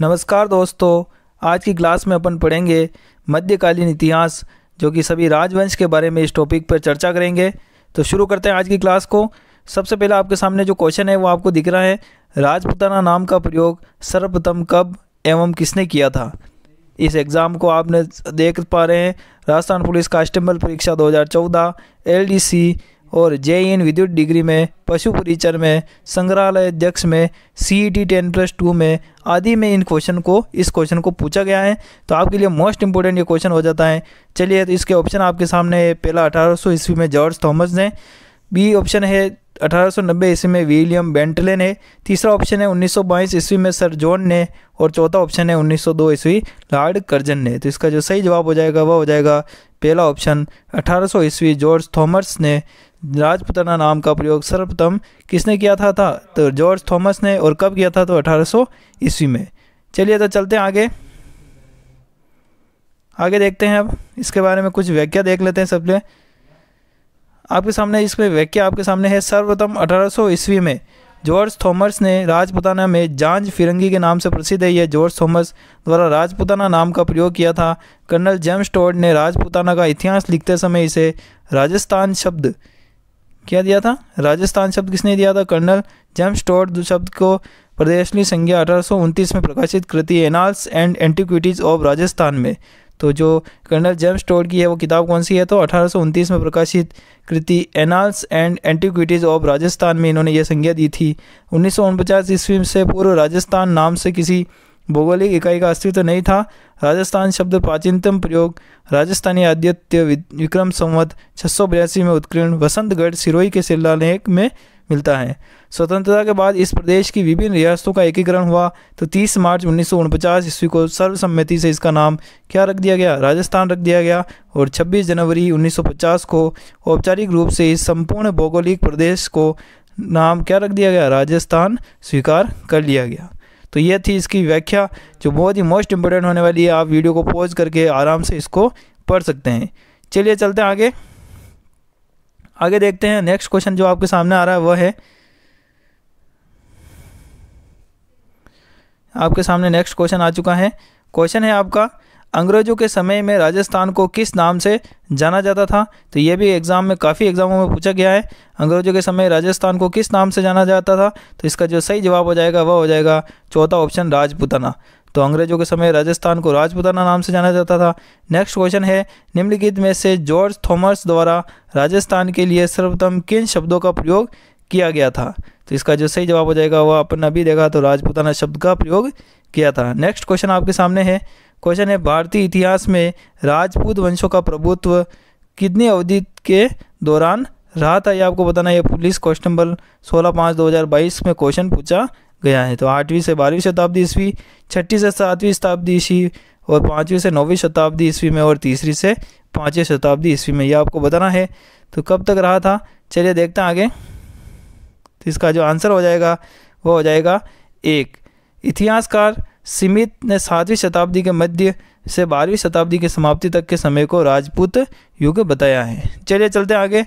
नमस्कार दोस्तों, आज की क्लास में अपन पढ़ेंगे मध्यकालीन इतिहास, जो कि सभी राजवंश के बारे में इस टॉपिक पर चर्चा करेंगे। तो शुरू करते हैं आज की क्लास को। सबसे पहले आपके सामने जो क्वेश्चन है वो आपको दिख रहा है, राजपूताना नाम का प्रयोग सर्वप्रथम कब एवं किसने किया था। इस एग्ज़ाम को आपने देख पा रहे हैं, राजस्थान पुलिस कांस्टेबल परीक्षा 2014, LDC और JEE विद्युत डिग्री में, पशु परिचर में, संग्रहालय अध्यक्ष में, CET 10+2 में आदि में इस क्वेश्चन को पूछा गया है। तो आपके लिए मोस्ट इंपोर्टेंट ये क्वेश्चन हो जाता है। चलिए, तो इसके ऑप्शन आपके सामने है। पहला 1800 ईस्वी में जॉर्ज थॉमस ने, बी ऑप्शन है 1890 ईस्वी में विलियम बेंटले ने, तीसरा ऑप्शन है 1922 ईस्वी में सर जॉन ने, और चौथा ऑप्शन है 1902 ईस्वी लॉर्ड कर्जन ने। तो इसका जो सही जवाब हो जाएगा वह हो जाएगा पहला ऑप्शन 1800 ईस्वी जॉर्ज थॉमस ने राजपूताना नाम का प्रयोग सर्वप्रथम किसने किया था तो जॉर्ज थॉमस ने, और कब किया था तो 1800 ईस्वी में। चलिए, तो चलते हैं आगे देखते हैं। अब इसके बारे में कुछ व्याख्या देख लेते हैं। सबसे आपके सामने इसमें व्याख्या आपके सामने है। सर्वप्रथम 1800 ईस्वी में जॉर्ज थॉमस ने राजपूताना में जांज फिरंगी के नाम से प्रसिद्ध है। यह जॉर्ज थॉमस द्वारा राजपूताना नाम का प्रयोग किया था। कर्नल जेम्स टोड ने राजपूताना का इतिहास लिखते समय इसे राजस्थान शब्द क्या दिया था। राजस्थान शब्द किसने दिया था? कर्नल जेम्स टोड शब्द को प्रदेशली संज्ञा 1829 में प्रकाशित कृति annals and antiquities of Rajasthan में। तो जो कर्नल जेम्स टोड की है वो किताब कौन सी है? तो 1829 में प्रकाशित कृति annals and antiquities of Rajasthan में इन्होंने ये संज्ञा दी थी। 1949 ईस्वी से पूर्व राजस्थान नाम से किसी भौगोलिक इकाई का अस्तित्व नहीं था। राजस्थान शब्द प्राचीनतम प्रयोग राजस्थानी आद्यत्य विक्रम संवत 682 में उत्कीर्ण वसंतगढ़ सिरोही के शिलालेख में मिलता है। स्वतंत्रता के बाद इस प्रदेश की विभिन्न रियासतों का एकीकरण हुआ। तो 30 मार्च 1949 ईस्वी को सर्वसम्मति से इसका नाम क्या रख दिया गया? राजस्थान रख दिया गया। और 26 जनवरी 1950 को औपचारिक रूप से इस संपूर्ण भौगोलिक प्रदेश को नाम क्या रख दिया गया? राजस्थान स्वीकार कर लिया गया। तो ये थी इसकी व्याख्या, जो बहुत ही मोस्ट इंपोर्टेंट होने वाली है। आप वीडियो को पॉज करके आराम से इसको पढ़ सकते हैं। चलिए, चलते हैं आगे देखते हैं। नेक्स्ट क्वेश्चन जो आपके सामने आ रहा है वह है, आपके सामने नेक्स्ट क्वेश्चन आ चुका है। क्वेश्चन है आपका, अंग्रेजों के समय में राजस्थान को किस नाम से जाना जाता था? तो ये भी एग्जाम में काफ़ी एग्जामों में पूछा गया है। अंग्रेजों के समय राजस्थान को किस नाम से जाना जाता था? तो इसका जो सही जवाब हो जाएगा वह हो जाएगा चौथा ऑप्शन राजपूताना। तो अंग्रेजों के समय राजस्थान को राजपूताना नाम से जाना जाता था। नेक्स्ट क्वेश्चन है, निम्नलिखित में से जॉर्ज थॉमस द्वारा राजस्थान के लिए सर्वप्रथम किन शब्दों का प्रयोग किया गया था? तो इसका जो सही जवाब हो जाएगा वह अपन अभी देखा, तो राजपूताना शब्द का प्रयोग किया था। नेक्स्ट क्वेश्चन आपके सामने है। क्वेश्चन है, भारतीय इतिहास में राजपूत वंशों का प्रभुत्व कितनी अवधि के दौरान रहा था? ये आपको बताना है। ये पुलिस कांस्टेबल 16/5/2022 में क्वेश्चन पूछा गया है। तो 8वीं से 12वीं शताब्दी ईस्वी, 6वीं से 7वीं शताब्दी ईस्वी, और 5वीं से 9वीं शताब्दी ईस्वी में, और 3री से 5वीं शताब्दी ईस्वी में। यह आपको बताना है। तो कब तक रहा था? चलिए देखते हैं आगे। तो इसका जो आंसर हो जाएगा वो हो जाएगा 1। इतिहासकार स्मिथ ने 7वीं शताब्दी के मध्य से 12वीं शताब्दी की समाप्ति तक के समय को राजपूत युग बताया है। चलिए चलते हैं आगे।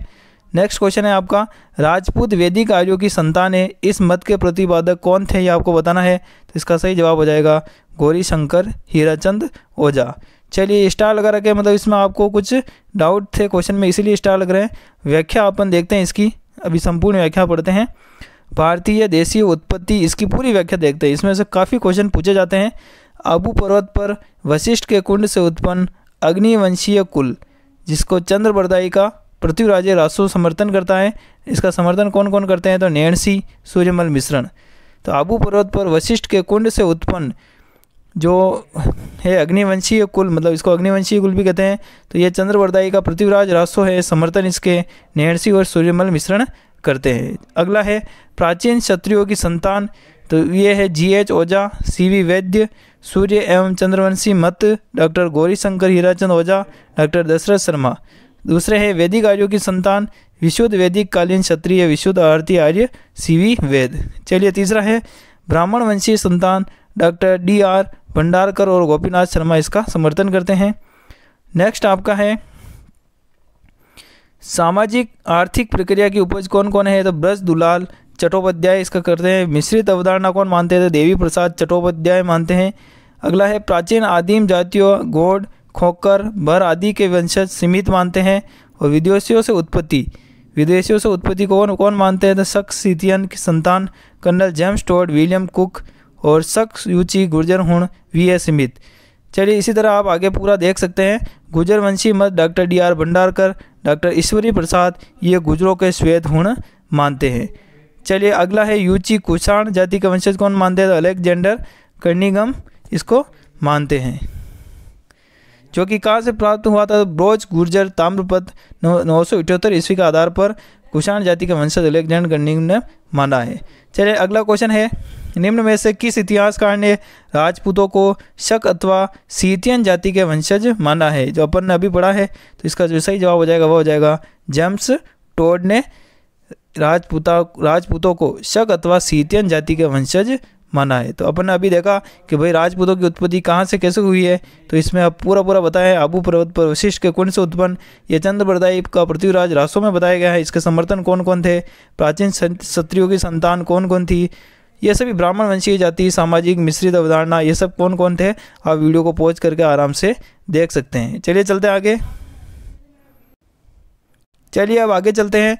नेक्स्ट क्वेश्चन है आपका, राजपूत वैदिक आर्यों की संतान है। इस मत के प्रतिपादक कौन थे? ये आपको बताना है। तो इसका सही जवाब हो जाएगा गौरी शंकर हीराचंद ओझा। चलिए, स्टार लगा रखे, मतलब इसमें आपको कुछ डाउट थे क्वेश्चन में, इसीलिए स्टार लग रहे हैं। व्याख्या अपन देखते हैं इसकी, अभी संपूर्ण व्याख्या पढ़ते हैं। भारतीय देशीय उत्पत्ति, इसकी पूरी व्याख्या देखते हैं। इसमें से काफ़ी क्वेश्चन पूछे जाते हैं। आबू पर्वत पर वशिष्ठ के कुंड से उत्पन्न अग्निवंशीय कुल, जिसको चंद्रबरदाई का पृथ्वीराज रासो समर्थन करता है। इसका समर्थन कौन कौन करते हैं? तो नैणसी, सूर्यमल मिश्रण। तो आबू पर्वत पर वशिष्ठ के कुंड से उत्पन्न जो है अग्निवंशीय कुल, मतलब इसको अग्निवंशीय कुल भी कहते हैं। तो ये चंद्रबरदाई का पृथ्वीराज रासो है, समर्थन इसके नैणसी और सूर्यमल मिश्रण करते हैं। अगला है प्राचीन क्षत्रियों की संतान। तो ये है GH ओझा, CV वैद्य, सूर्य एवं चंद्रवंशी मत, डॉक्टर गौरीशंकर हीराचंद ओझा, डॉक्टर दशरथ शर्मा। दूसरे है वैदिक आर्यों की संतान, विशुद्ध वैदिक कालीन क्षत्रिय, विशुद्ध आरती आर्य, CV वेद। चलिए, तीसरा है ब्राह्मण वंशीय संतान, डॉक्टर DR भंडारकर और गोपीनाथ शर्मा इसका समर्थन करते हैं। नेक्स्ट आपका है सामाजिक आर्थिक प्रक्रिया की उपज कौन कौन है? तो ब्रज दुलाल, चट्टोपाध्याय इसका करते हैं। मिश्रित अवधारणा कौन मानते हैं? तो देवी प्रसाद चट्टोपाध्याय मानते हैं। अगला है प्राचीन आदिम जातियों गोंड, खोकर, भर आदि के वंशज सीमित मानते हैं। और विदेशियों से उत्पत्ति कौन मानते हैं? तो सक्स सीथियन की संतान colonel James Tod, William Cook और सक्स यूची गुर्जर हुण वी स्मिथ। चलिए इसी तरह आप आगे पूरा देख सकते हैं। गुर्जर वंशी मत doctor DR Bhandarkar, doctor Ishwari Prasad ये गुजरों के श्वेत हुण मानते हैं। चलिए अगला है यूची कुषाण जाति के वंशज कौन मानते हैं? तो अलेक्जेंडर कर्निगम इसको मानते हैं, जो कि कहाँ से प्राप्त हुआ था? ब्रोच गुर्जर ताम्रपत्र 978 ईस्वी के आधार पर कुषाण जाति के वंशज अलेक्जेंडर कर्निगम ने माना है। चलिए अगला क्वेश्चन है, निम्न में से किस इतिहासकार ने राजपूतों को शक अथवा सीथियन जाति के वंशज माना है? जो अपन ने अभी पढ़ा है, तो इसका जो सही जवाब हो जाएगा वो हो जाएगा जेम्स टॉड ने राजपूतों को शक अथवा सीथियन जाति के वंशज माना है। तो अपन ने अभी देखा कि भाई राजपूतों की उत्पत्ति कहाँ से कैसे हुई है, तो इसमें अब पूरा बताया है। आबू पर्वत पर वशिष्ठ के कुंड से उत्पन्न, ये चंद्रबरदाई का पृथ्वीराज रासों में बताया गया है। इसके समर्थन कौन कौन थे? प्राचीन क्षत्रियों की संतान कौन कौन थी? ये सभी ब्राह्मण वंशीय जाति, सामाजिक मिश्रित अवधारणा, ये सब कौन कौन थे? आप वीडियो को पॉज करके आराम से देख सकते हैं। चलिए चलते हैं आगे। चलिए अब आगे चलते हैं।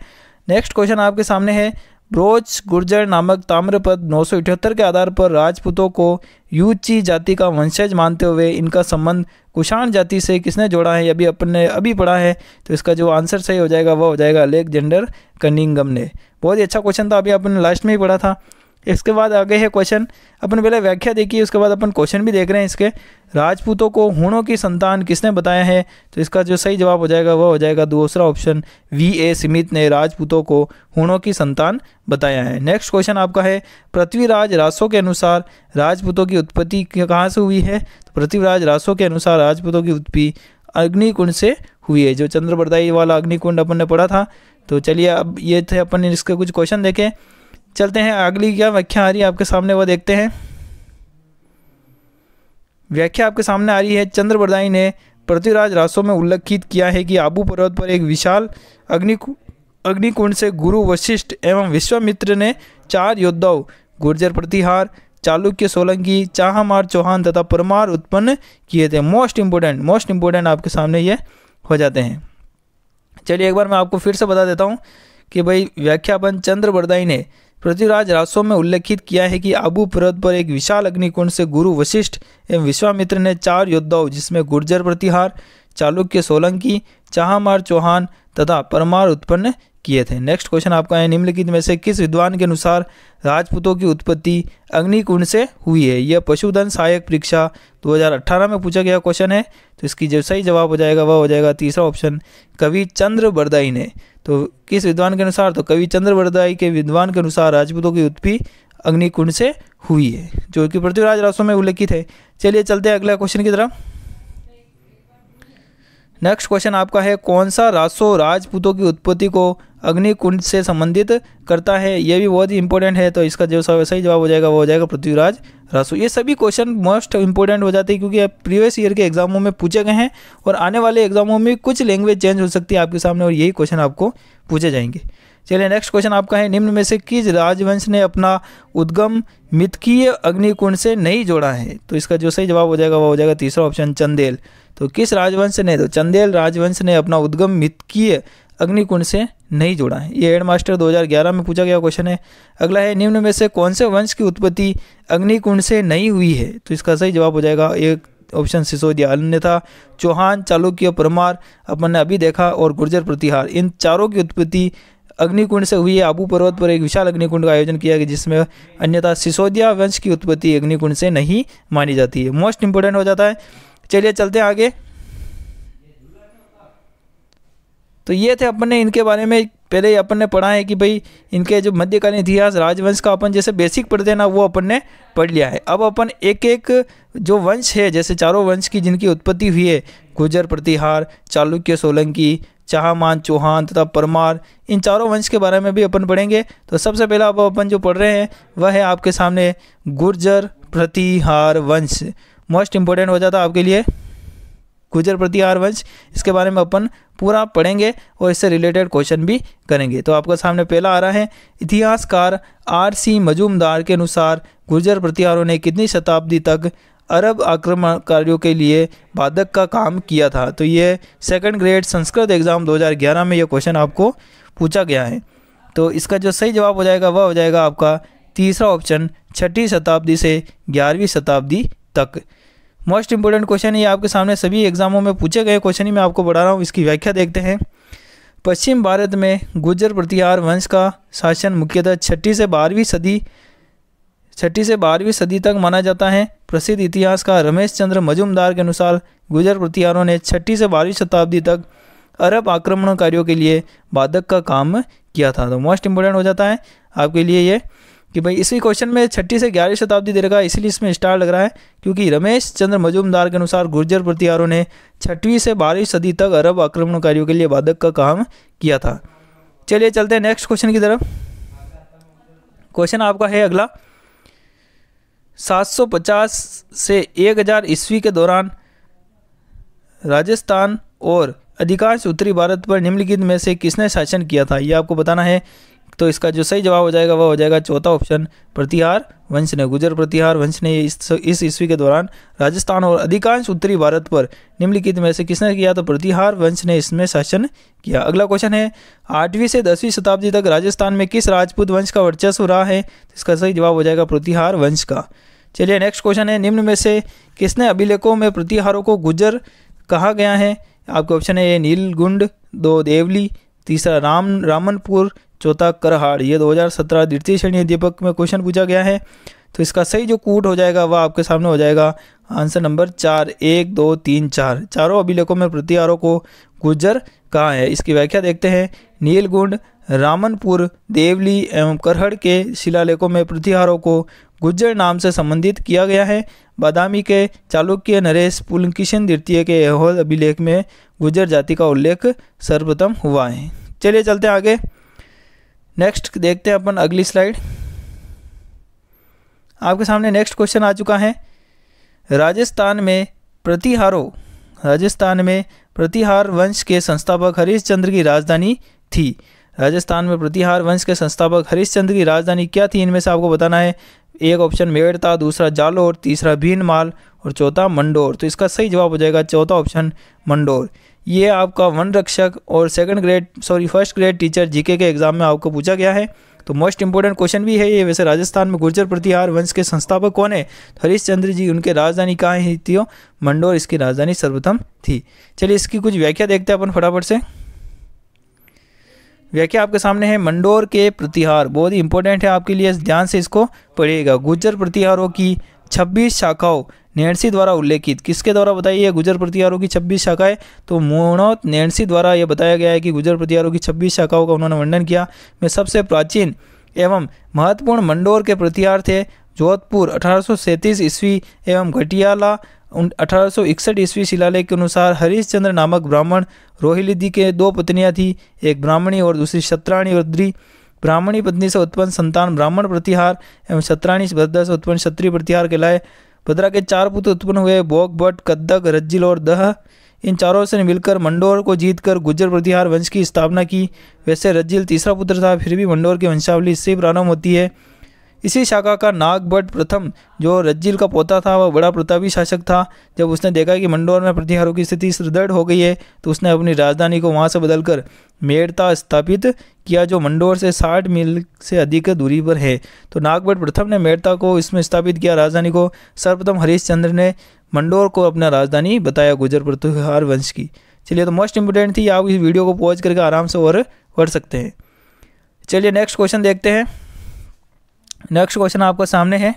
नेक्स्ट क्वेश्चन आपके सामने है, ब्रोच गुर्जर नामक ताम्रपत्र 978 के आधार पर राजपूतों को यूची जाति का वंशज मानते हुए इनका संबंध कुषाण जाति से किसने जोड़ा है? अभी अपन ने अभी पढ़ा है, तो इसका जो आंसर सही हो जाएगा वह हो जाएगा अलेक्जेंडर कर्निगम ने। बहुत ही अच्छा क्वेश्चन था, अभी अपन ने लास्ट में ही पढ़ा था। इसके बाद आगे है क्वेश्चन, अपन पहले व्याख्या देखिए, उसके बाद अपन क्वेश्चन भी देख रहे हैं इसके। राजपूतों को हुणों की संतान किसने बताया है? तो इसका जो सही जवाब हो जाएगा वह हो जाएगा दूसरा ऑप्शन, V.A. स्मिथ ने राजपूतों को हुणों की संतान बताया है। नेक्स्ट क्वेश्चन आपका है, पृथ्वीराज रासो के अनुसार राजपूतों की उत्पत्ति कहाँ से हुई है? तो पृथ्वीराज रासो के अनुसार राजपूतों की उत्पत्ति अग्निकुंड से हुई है, जो चंद्रबरदाई वाला अग्निकुंड अपन ने पढ़ा था। तो चलिए अब ये थे अपन ने इसके कुछ क्वेश्चन देखे। चलते हैं अगली क्या व्याख्या आ रही है आपके सामने, वह देखते हैं। व्याख्या आपके सामने आ रही है, चंद्रबरदाई ने पृथ्वीराज रासो में उल्लेखित किया है कि आबू पर्वत पर एक विशाल अग्निकुंड से गुरु वशिष्ठ एवं विश्वामित्र ने 4 योद्धाओं गुर्जर प्रतिहार, चालुक्य सोलंकी, चाहमार चौहान तथा परमार उत्पन्न किए थे। मोस्ट इंपोर्टेंट आपके सामने ये हो जाते हैं। चलिए एक बार मैं आपको फिर से बता देता हूँ कि भाई व्याख्यापन चंद्रबरदाई ने पृथ्वीराज रासो में उल्लेखित किया है कि आबू पर्वत पर एक विशाल अग्निकुंड से गुरु वशिष्ठ एवं विश्वामित्र ने 4 योद्धाओं जिसमें गुर्जर प्रतिहार, चालुक्य सोलंकी, चाहमार चौहान तथा परमार उत्पन्न किए थे। नेक्स्ट क्वेश्चन आपका है, निम्नलिखित में से किस विद्वान के अनुसार राजपूतों की उत्पत्ति अग्निकुंड से हुई है? यह पशुधन सहायक परीक्षा 2018 में पूछा गया क्वेश्चन है। तो इसकी जो सही जवाब हो जाएगा वह हो जाएगा तीसरा ऑप्शन, कवि चंद्रबरदाई ने। तो किस विद्वान के अनुसार? तो कवि चंद्रबरदाई के विद्वान के अनुसार राजपूतों की उत्पत्ति अग्निकुंड से हुई है, जो कि पृथ्वीराज रासो में उल्लेखित है। चलिए चलते हैं अगला क्वेश्चन की तरफ। नेक्स्ट क्वेश्चन आपका है, कौन सा रासो राजपूतों की उत्पत्ति को अग्निकुंड से संबंधित करता है? यह भी बहुत ही इंपॉर्टेंट है। तो इसका जो सही जवाब हो जाएगा वो हो जाएगा पृथ्वीराज रासो। ये सभी क्वेश्चन मोस्ट इंपॉर्टेंट हो जाते हैं क्योंकि प्रीवियस ईयर के एग्जामों में पूछे गए हैं और आने वाले एग्जामों में कुछ लैंग्वेज चेंज हो सकती है आपके सामने और यही क्वेश्चन आपको पूछे जाएंगे। चलिए नेक्स्ट क्वेश्चन आपका है, निम्न में से किस राजवंश ने अपना उद्गम मिथकीय अग्निकुंड से नहीं जोड़ा है? तो इसका जो सही जवाब हो जाएगा वो हो जाएगा तीसरा ऑप्शन, चंदेल। तो किस राजवंश ने? तो चंदेल राजवंश ने अपना उद्गम मिथकीय अग्निकुंड से नहीं जोड़ा है। ये हेडमास्टर 2011 में पूछा गया क्वेश्चन है। अगला है, निम्न में से कौन से वंश की उत्पत्ति अग्निकुंड से नहीं हुई है? तो इसका सही जवाब हो जाएगा एक ऑप्शन, सिसोदिया। अन्यथा चौहान, चालुक्य, परमार अपन ने अभी देखा और गुर्जर प्रतिहार, इन चारों की उत्पत्ति अग्निकुंड से हुई है। आबू पर्वत पर एक विशाल अग्निकुंड का आयोजन किया गया जिसमें अन्यथा सिसोदिया वंश की उत्पत्ति अग्निकुंड से नहीं मानी जाती है। मोस्ट इंपोर्टेंट हो जाता है। चलिए चलते हैं आगे। तो ये थे अपन ने इनके बारे में पहले ही अपन ने पढ़ा है कि भाई इनके जो मध्यकालीन इतिहास राजवंश का अपन जैसे बेसिक पढ़ते हैं ना वो अपन ने पढ़ लिया है। अब अपन एक एक जो वंश है, जैसे चारों वंश की जिनकी उत्पत्ति हुई है, गुर्जर प्रतिहार, चालुक्य सोलंकी, चाहमान चौहान तथा परमार, इन चारों वंश के बारे में भी अपन पढ़ेंगे। तो सबसे पहला अब अपन जो पढ़ रहे हैं वह है आपके सामने गुर्जर प्रतिहार वंश। मोस्ट इंपोर्टेंट हो जाता है आपके लिए गुर्जर प्रतिहार वंश, इसके बारे में अपन पूरा पढ़ेंगे और इससे रिलेटेड क्वेश्चन भी करेंगे। तो आपके सामने पहला आ रहा है, इतिहासकार R.C. मजूमदार के अनुसार गुर्जर प्रतिहारों ने कितनी शताब्दी तक अरब आक्रमणकारियों के लिए बाधक का काम किया था। तो ये सेकंड ग्रेड संस्कृत एग्जाम 2011 में ये क्वेश्चन आपको पूछा गया है। तो इसका जो सही जवाब हो जाएगा वह हो जाएगा आपका तीसरा ऑप्शन, 6वीं शताब्दी से 11वीं शताब्दी तक। मोस्ट इंपोर्टेंट क्वेश्चन ये आपके सामने सभी एग्जामों में पूछे गए क्वेश्चन ही मैं आपको बढ़ा रहा हूँ। इसकी व्याख्या देखते हैं। पश्चिम भारत में गुर्जर प्रतिहार वंश का शासन मुख्यतः 6वीं से 12वीं सदी तक माना जाता है। प्रसिद्ध इतिहासकार रमेश चंद्र मजूमदार के अनुसार गुर्जर प्रतिहारों ने 6वीं से 12वीं शताब्दी तक अरब आक्रमणकारियों के लिए बाधक का काम किया था। तो मोस्ट इंपोर्टेंट हो जाता है आपके लिए ये कि भाई इसी क्वेश्चन में 6वीं से 11वीं शताब्दी दे रखा है, इसलिए इसमें स्टार लग रहा है क्योंकि रमेश चंद्र मजूमदार के अनुसार गुर्जर प्रतिहारों ने 6वीं से 12वीं सदी तक अरब आक्रमणकारियों के लिए बाधक का काम किया था। चलिए चलते हैं नेक्स्ट क्वेश्चन की तरफ। क्वेश्चन आपका है अगला, 750 से 1000 ईस्वी के दौरान राजस्थान और अधिकांश उत्तरी भारत पर निम्नलिखित में से किसने शासन किया था, ये आपको बताना है। तो इसका जो सही जवाब हो जाएगा वह हो जाएगा चौथा ऑप्शन, प्रतिहार वंश ने। गुर्जर प्रतिहार वंश ने इस ईस्वी के दौरान राजस्थान और अधिकांश उत्तरी भारत पर निम्नलिखित में से किसने किया, तो प्रतिहार वंश ने इसमें शासन किया। अगला क्वेश्चन है, 8वीं से 10वीं शताब्दी तक राजस्थान में किस राजपूत वंश का वर्चस्व रहा है। तो इसका सही जवाब हो जाएगा प्रतिहार वंश का। चलिए नेक्स्ट क्वेश्चन है, निम्न में से किसने अभिलेखों में प्रतिहारों को गुर्जर कहा गया है। आपके ऑप्शन है, नीलगुंड, 2 देवली, तीसरा रामनपुर, चौथा करहाड़। ये 2017 द्वितीय श्रेणी अध्यापक में क्वेश्चन पूछा गया है। तो इसका सही जो कूट हो जाएगा वह आपके सामने हो जाएगा आंसर नंबर 4, 1, 2, 3, 4। चारों अभिलेखों में प्रतिहारों को गुर्जर कहा है। इसकी व्याख्या देखते हैं। नीलगुंड, रामनपुर, देवली एवं करहड़ के शिलालेखों में प्रतिहारों को गुर्जर नाम से संबंधित किया गया है। बादामी के चालुक्य नरेश पुलकिशिन द्वितीय के ऐहोल अभिलेख में गुर्जर जाति का उल्लेख सर्वप्रथम हुआ है। चलिए चलते हैं आगे। नेक्स्ट देखते हैं अपन अगली स्लाइड। आपके सामने नेक्स्ट क्वेश्चन आ चुका है, राजस्थान में प्रतिहार वंश के संस्थापक हरिश्चंद्र की राजधानी थी। राजस्थान में प्रतिहार वंश के संस्थापक हरिश्चंद्र की राजधानी क्या थी, इनमें से आपको बताना है। एक ऑप्शन मेड़ता, दूसरा जालोर, तीसरा भीनमाल और चौथा मंडोर। तो इसका सही जवाब हो जाएगा चौथा ऑप्शन मंडोर। ये आपका वन रक्षक और फर्स्ट ग्रेड टीचर जीके के एग्जाम में आपको पूछा गया है। तो मोस्ट इंपोर्टेंट क्वेश्चन भी है ये। वैसे राजस्थान में गुर्जर प्रतिहार वंश के संस्थापक कौन है, हरिश्चंद्र जी। उनके राजधानी कहाँ ही थी, मंडोर इसकी राजधानी सर्वप्रथम थी। चलिए इसकी कुछ व्याख्या देखते हैं अपन फटाफट से। व्याख्या आपके सामने है। मंडोर के प्रतिहार बहुत ही इंपॉर्टेंट है आपके लिए, ध्यान से इसको पढ़िएगा। गुर्जर प्रतिहारों की 26 शाखाओं नैन्सी द्वारा उल्लेखित। किसके द्वारा बताइए गुर्जर प्रतिहारों की 26 शाखाएं, तो मोनोत नैन्सी द्वारा यह बताया गया है कि गुर्जर प्रतिहारों की 26 शाखाओं का उन्होंने वर्णन किया। में सबसे प्राचीन एवं महत्वपूर्ण मंडोर के प्रतिहार थे जोधपुर 1837 ईस्वी एवं घटियाला 1861 ईस्वी। शिलालेख के अनुसार हरिश्चंद्र नामक ब्राह्मण रोहिलिदी के 2 पत्नियां थी, एक ब्राह्मणी और दूसरी क्षत्राणी और द्री। ब्राह्मणी पत्नी से उत्पन्न संतान ब्राह्मण प्रतिहार एवं क्षत्राणी भद्रा से उत्पन्न क्षत्रिय प्रतिहार कहलाए। भद्रा के 4 पुत्र उत्पन्न हुए, भोग, भट्ट, कद्दक, रज्जिल और दह। इन चारों से मिलकर मंडोर को जीतकर गुर्जर प्रतिहार वंश की स्थापना की। वैसे रज्जिल तीसरा पुत्र था, फिर भी मंडोर की वंशावली इससे प्रारंभ होती है। इसी शाखा का नागभट्ट प्रथम, जो रज्जिल का पोता था, वह बड़ा प्रतापी शासक था। जब उसने देखा कि मंडोर में प्रतिहारों की स्थिति सुदृढ़ हो गई है तो उसने अपनी राजधानी को वहां से बदलकर मेड़ता स्थापित किया, जो मंडोर से 60 मील से अधिक दूरी पर है। तो नागभट्ट प्रथम ने मेड़ता को इसमें स्थापित किया राजधानी को। सर्वप्रथम हरिश्चंद्र ने मंडोर को अपना राजधानी बताया गुर्जर प्रतिहार वंश की। चलिए तो मोस्ट इंपोर्टेंट थी, आप इस वीडियो को पॉज करके आराम से और पढ़ सकते हैं। चलिए नेक्स्ट क्वेश्चन देखते हैं। नेक्स्ट क्वेश्चन आपका सामने है,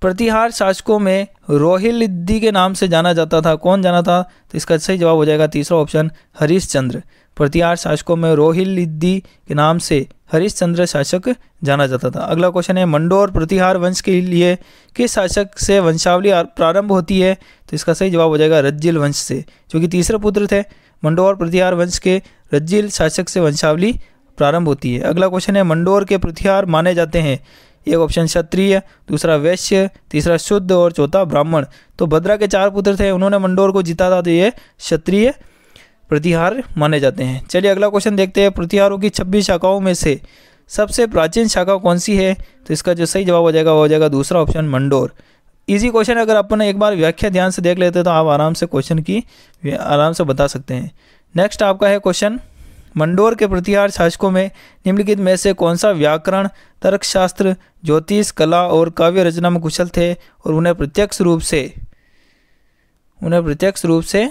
प्रतिहार शासकों में रोहिलिदी के नाम से जाना जाता था, कौन जाना था? तो इसका सही जवाब हो जाएगा तीसरा ऑप्शन हरिश्चंद्र। प्रतिहार शासकों में रोहिलिदी के नाम से हरिश्चंद्र शासक जाना जाता था। अगला क्वेश्चन है, मंडोर प्रतिहार वंश के लिए किस शासक से वंशावली प्रारंभ होती है? तो इसका सही जवाब हो जाएगा रज्जिल वंश से, जो कि तीसरे पुत्र थे। मंडोर प्रतिहार वंश के रज्जिल शासक से वंशावली प्रारंभ होती है। अगला क्वेश्चन है, मंडोर के प्रतिहार माने जाते हैं एक ऑप्शन क्षत्रिय, दूसरा वैश्य, तीसरा शुद्ध और चौथा ब्राह्मण। तो भद्रा के 4 पुत्र थे, उन्होंने मंडोर को जीता था, तो ये क्षत्रिय प्रतिहार माने जाते हैं। चलिए अगला क्वेश्चन देखते हैं। प्रतिहारों की 26 शाखाओं में से सबसे प्राचीन शाखा कौन सी है? तो इसका जो सही जवाब हो जाएगा वो हो जाएगा दूसरा ऑप्शन मंडोर। इजी क्वेश्चन, अगर अपन एक बार व्याख्या ध्यान से देख लेते तो आप आराम से क्वेश्चन की आराम से बता सकते हैं। नेक्स्ट आपका है क्वेश्चन, मंडोर के प्रतिहार शासकों में निम्नलिखित में से कौन सा व्याकरण, तर्कशास्त्र, ज्योतिष, कला और काव्य रचना में कुशल थे और उन्हें प्रत्यक्ष रूप से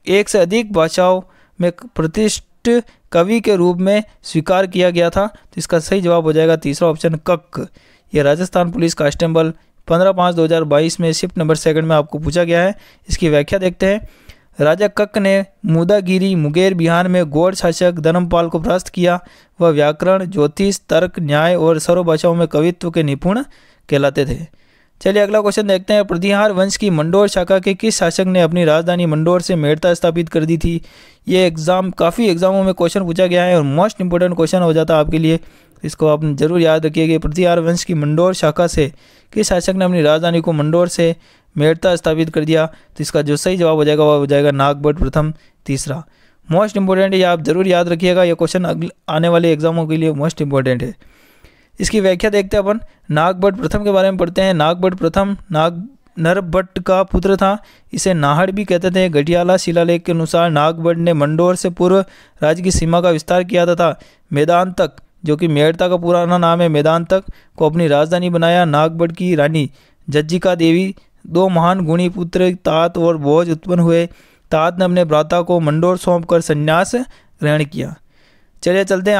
एक से अधिक भाषाओं में प्रतिष्ठित कवि के रूप में स्वीकार किया गया था? तो इसका सही जवाब हो जाएगा तीसरा ऑप्शन कक। ये राजस्थान पुलिस कांस्टेबल 15/5/2022 में शिफ्ट नंबर 2 में आपको पूछा गया है। इसकी व्याख्या देखते हैं। राजा कक ने मुदागिरी मुंगेर बिहार में गौड़ शासक धर्मपाल को परास्त किया। वह व्याकरण, ज्योतिष, तर्क, न्याय और सर्व भाषाओं में कवित्व के निपुण कहलाते थे। चलिए अगला क्वेश्चन देखते हैं। प्रतिहार वंश की मंडोर शाखा के किस शासक ने अपनी राजधानी मंडोर से मेड़ता स्थापित कर दी थी? ये काफ़ी एग्जामों में क्वेश्चन पूछा गया है और मोस्ट इंपोर्टेंट क्वेश्चन हो जाता है आपके लिए, इसको आप जरूर याद रखिए कि प्रतिहार वंश की मंडोर शाखा से किस शासक ने अपनी राजधानी को मंडोर से मेड़ता स्थापित कर दिया? तो इसका जो सही जवाब हो जाएगा वह हो जाएगा नागभट्ट प्रथम, तीसरा। मोस्ट इंपोर्टेंट ये आप जरूर याद रखिएगा, ये क्वेश्चन आने वाले एग्जामों के लिए मोस्ट इंपोर्टेंट है। इसकी व्याख्या देखते हैं अपन। नागभट्ट प्रथम के बारे में पढ़ते हैं। नागभट्ट प्रथम नरभट्ट का पुत्र था, इसे नाहड़ भी कहते थे। गढ़ियाला शिलालेख के अनुसार नागभट्ट ने मंडोर से पूर्व राज्य की सीमा का विस्तार किया तथा मेदांतक, जो कि मेड़ता का पुराना नाम है, मेदांतक को अपनी राजधानी बनाया। नागभट्ट की रानी जज्जिका देवी 2 महान गुणी पुत्र तात और भोज उत्पन्न हुए। तात ने अपने भ्राता को मंडोर सौंपकर संन्यास ग्रहण किया। चलिए चलते हैं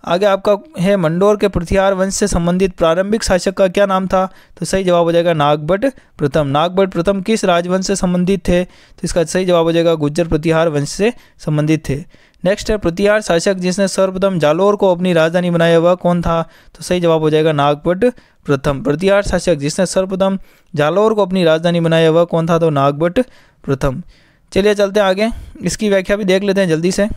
आगे आपका है मंडोर के प्रतिहार वंश से संबंधित प्रारंभिक शासक का क्या नाम था? तो सही जवाब हो जाएगा नागभट्ट प्रथम। नागभट्ट प्रथम किस राजवंश से संबंधित थे? तो इसका सही जवाब हो जाएगा गुर्जर प्रतिहार वंश से संबंधित थे। नेक्स्ट है प्रतिहार शासक जिसने सर्वप्रथम जालोर को अपनी राजधानी बनाया वह कौन था? तो सही जवाब हो जाएगा नागभट्ट प्रथम। प्रतिहार शासक जिसने सर्वप्रथम जालोर को अपनी राजधानी बनाया वह कौन था? तो नागभट्ट प्रथम। चलिए चलते हैं आगे, इसकी व्याख्या भी देख लेते हैं जल्दी से।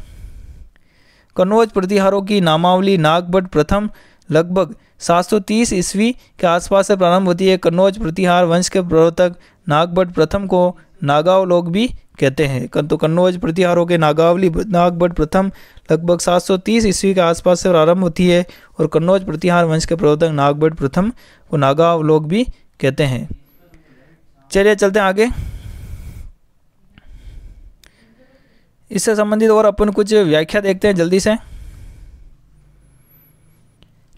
कन्नौज प्रतिहारों की नामावली नागभट्ट प्रथम लगभग 730 ईस्वी के आसपास से प्रारंभ होती है। कन्नौज प्रतिहार वंश के प्रवर्तक नागभट्ट प्रथम को नागाव लोग भी कहते हैं। तो कन्नौज प्रतिहारों के नागावली नागभट्ट प्रथम लगभग 730 ईस्वी के आसपास से प्रारंभ होती है और कन्नौज प्रतिहार वंश के प्रवर्तक नागभट्ट प्रथम को नागाव लोग भी कहते हैं। चलिए चलते हैं आगे, इससे संबंधित और अपन कुछ व्याख्या देखते हैं जल्दी से।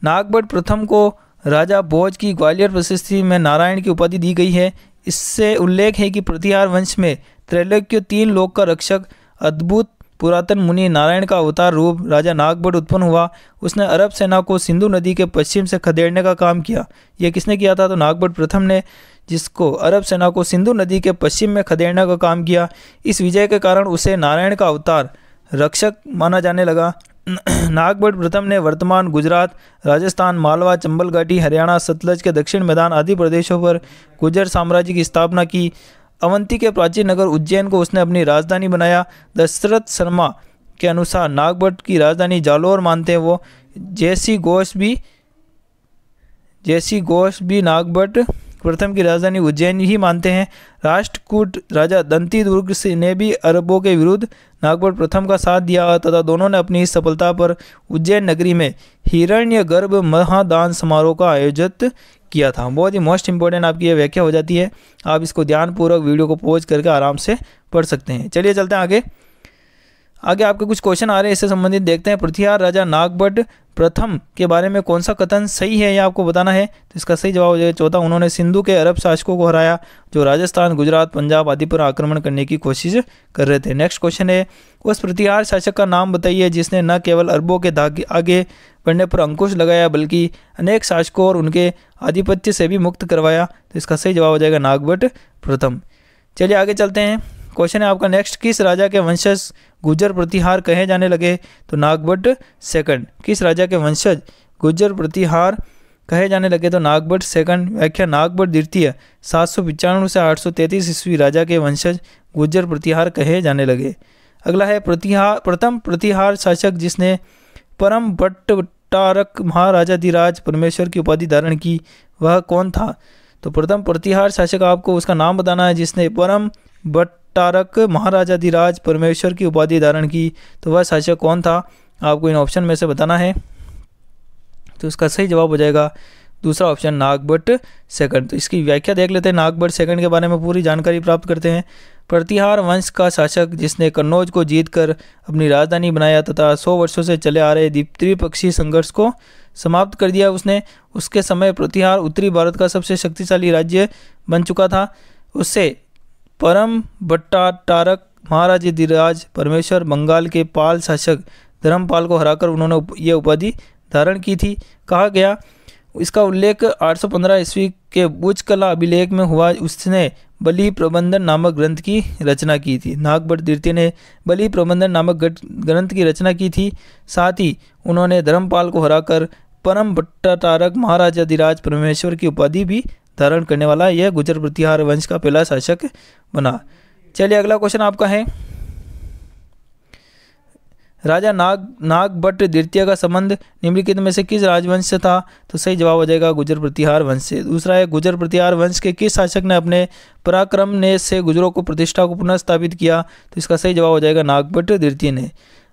नागभट्ट प्रथम को राजा भोज की ग्वालियर प्रशस्ति में नारायण की उपाधि दी गई है। इससे उल्लेख है कि प्रतिहार वंश में त्रैलोक्य 3 लोक का रक्षक अद्भुत पुरातन मुनि नारायण का अवतार रूप राजा नागभट्ट उत्पन्न हुआ। उसने अरब सेना को सिंधु नदी के पश्चिम से खदेड़ने का काम किया। यह किसने किया था? तो नागभट्ट प्रथम ने, जिसको अरब सेना को सिंधु नदी के पश्चिम में खदेड़ने का काम किया। इस विजय के कारण उसे नारायण का अवतार रक्षक माना जाने लगा। नागभट्ट प्रथम ने वर्तमान गुजरात, राजस्थान, मालवा, चंबल घाटी, हरियाणा, सतलज के दक्षिण मैदान आदि प्रदेशों पर गुर्जर साम्राज्य की स्थापना की। अवंती के प्राचीन नगर उज्जैन को उसने अपनी राजधानी बनाया। दशरथ शर्मा के अनुसार नागभट्ट की राजधानी जालोर मानते हैं वो। जैसी घोष भी नागभट्ट प्रथम की राजधानी उज्जैन ही मानते हैं। राष्ट्रकूट राजा दंती दुर्ग ने भी अरबों के विरुद्ध नागभट्ट प्रथम का साथ दिया तथा दोनों ने अपनी इस सफलता पर उज्जैन नगरी में हिरण्यगर्भ महादान समारोह का आयोजित किया था। बहुत ही मोस्ट इंपॉर्टेंट आपकी यह व्याख्या हो जाती है, आप इसको ध्यानपूर्वक वीडियो को पॉज करके आराम से पढ़ सकते हैं। चलिए चलते हैं आगे आपके कुछ क्वेश्चन आ रहे हैं, इससे संबंधित देखते हैं। प्रतिहार राजा नागभट्ट प्रथम के बारे में कौन सा कथन सही है, यह आपको बताना है। तो इसका सही जवाब हो जाएगा चौथा। उन्होंने सिंधु के अरब शासकों को हराया जो राजस्थान, गुजरात, पंजाब आदि पर आक्रमण करने की कोशिश कर रहे थे। नेक्स्ट क्वेश्चन है, उस प्रतिहार शासक का नाम बताइए जिसने न केवल अरबों के आगे बढ़ने पर अंकुश लगाया बल्कि अनेक शासकों और उनके आधिपत्य से भी मुक्त करवाया। तो इसका सही जवाब हो जाएगा नागभट्ट प्रथम। चलिए आगे चलते हैं। क्वेश्चन है आपका नेक्स्ट, किस राजा के वंशज गुर्जर प्रतिहार कहे जाने लगे? तो नागभट्ट सेकंड। किस राजा के वंशज गुर्जर प्रतिहार कहे जाने लगे? तो नागभट्ट सेकंड। व्याख्या, नागभट्ट द्वितीय 795 से 833 ईस्वी राजा के वंशज गुर्जर प्रतिहार कहे जाने लगे। अगला है प्रथम प्रतिहार शासक जिसने परम भट्ट भट्टारक महाराजाधिराज परमेश्वर की उपाधि धारण की, वह कौन था? तो प्रथम प्रतिहार शासक, आपको उसका नाम बताना है जिसने परम भट्टारक महाराजाधिराज परमेश्वर की उपाधि धारण की, तो वह शासक कौन था? आपको इन ऑप्शन में से बताना है। तो इसका सही जवाब हो जाएगा दूसरा ऑप्शन, नागभट्ट सेकंड। तो इसकी व्याख्या देख लेते हैं, नागभट्ट सेकंड के बारे में पूरी जानकारी प्राप्त करते हैं। प्रतिहार वंश का शासक जिसने कन्नौज को जीतकर अपनी राजधानी बनाया तथा 100 वर्षों से चले आ रहे त्रिपक्षीय संघर्ष को समाप्त कर दिया, उसके समय प्रतिहार उत्तरी भारत का सबसे शक्तिशाली राज्य बन चुका था। उससे परम भट्टारक महाराजाधिराज परमेश्वर बंगाल के पाल शासक धर्मपाल को हराकर उन्होंने ये उपाधि धारण की थी। कहा गया, इसका उल्लेख 815 ईस्वी के बुज कला अभिलेख में हुआ। उसने बलि प्रबंधन नामक ग्रंथ की रचना की थी। नागभट्ट द्वितीय ने बलि प्रबंधन नामक ग्रंथ की रचना की थी। साथ ही उन्होंने धर्मपाल को हराकर परम भट्टारक महाराजाधिराज परमेश्वर की उपाधि भी धारण करने वाला यह गुर्जर प्रतिहार वंश का पहला शासक बना। चलिए अगला क्वेश्चन आपका है, राजा नागभट्ट द्वितीय का संबंध निम्नलिखित में से किस राजवंश से था? तो सही जवाब हो जाएगा गुर्जर प्रतिहार वंश से। दूसरा है, गुर्जर प्रतिहार वंश के किस शासक ने अपने पराक्रम ने से गुर्जरों को प्रतिष्ठा को पुनः स्थापित किया? तो इसका सही जवाब हो जाएगा नागभट्ट द्वितीय ने।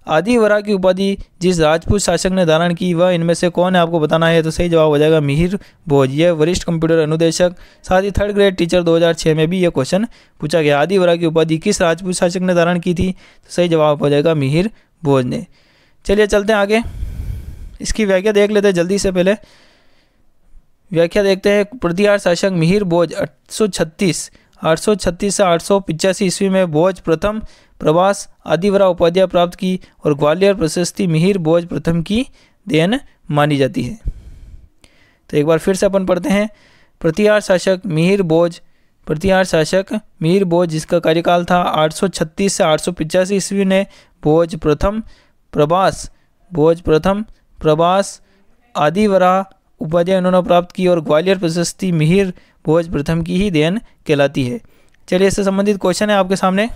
आदिवरा की उपाधि जिस राजपूत शासक ने धारण की, वह इनमें से कौन है? आपको बताना है। तो सही जवाब हो जाएगा मिहिर भोज, यह वरिष्ठ कंप्यूटर अनुदेशक। साथ ही थर्ड ग्रेड टीचर 2006 में भी यह क्वेश्चन पूछा गया, आदिवरा की उपाधि किस राजपूत शासक ने धारण की थी? तो सही जवाब हो जाएगा मिहिर भोज ने। चलिए चलते हैं आगे, इसकी व्याख्या देख लेते हैं जल्दी से। पहले व्याख्या देखते हैं। प्रतिहार शासक मिहिर भोज 836 से 885 ईस्वी में भोज प्रथम प्रवास आदिवरा उपाधियां प्राप्त की और ग्वालियर प्रशस्ति मिहिर भोज प्रथम की देन मानी जाती है। तो एक बार फिर से अपन पढ़ते हैं। प्रतिहार शासक मिहिर भोज जिसका कार्यकाल था 836 से 885 ईस्वी ने भोज प्रथम प्रभास आदिवरा उपाधियां इन्होंने प्राप्त की और ग्वालियर प्रशस्ति मिहिर भोज प्रथम की ही देन कहलाती है। चलिए इससे संबंधित क्वेश्चन है आपके सामने।